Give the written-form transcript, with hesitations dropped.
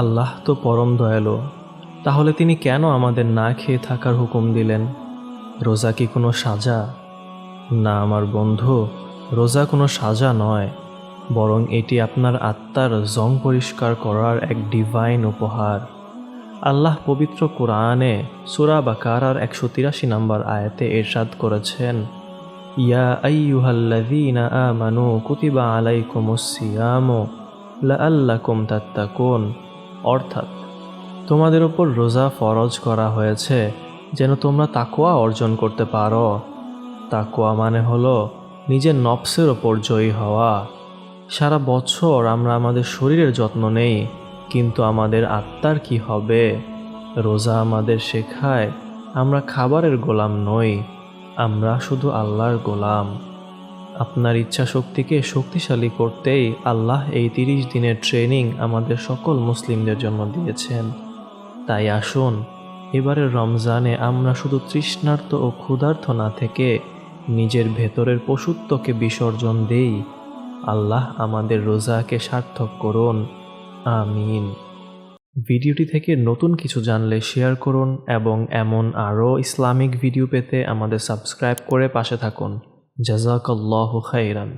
আল্লাহ তো পরম দয়ালু, তাহলে তিনি কেন আমাদের না খেয়ে থাকার হুকুম দিলেন? রোজা কি কোনো সাজা? না আমার বন্ধু, রোজা কোনো সাজা নয়, বরং এটি আপনার আত্মার জং পরিষ্কার করার এক ডিভাইন উপহার। আল্লাহ পবিত্র কোরআনে সূরা বাকারার 183 নম্বর আয়াতে ইরশাদ করেছেন, ইয়া আইয়ুহাল্লাযীনা আমানু কুতিবা আলাইকুমুস সিয়ামু লাআল্লাকুম তাত্তাকুন, অর্থাৎ তোমাদের উপর রোজা ফরজ করা হয়েছে যেন তোমরা তাকওয়া অর্জন করতে পারো। তাকওয়া মানে হলো নিজের নফসের ওপর জয়ী হওয়া। সারা বছর আমরা আমাদের শরীরের যত্ন নেই, কিন্তু আমাদের আত্মার কি হবে? রোজা আমাদের শেখায় আমরা খাবারের গোলাম নই, আমরা শুধু আল্লাহর গোলাম। আপনার ইচ্ছা শক্তিকে শক্তিশালী করতেই আল্লাহ এই 30 দিনের ট্রেনিং আমাদের সকল মুসলিমদের জন্য দিয়েছেন। তাই আসুন, এবারের রমজানে আমরা শুধু তৃষ্ণার্ত ও ক্ষুধার্ত না থেকে নিজের ভেতরের পশুত্বকে বিসর্জন দেই। আল্লাহ আমাদের রোজাকে সার্থক করুন, আমিন। ভিডিওটি থেকে নতুন কিছু জানলে শেয়ার করুন এবং এমন আরও ইসলামিক ভিডিও পেতে আমাদের সাবস্ক্রাইব করে পাশে থাকুন। জাযাকাল্লাহু খাইরান।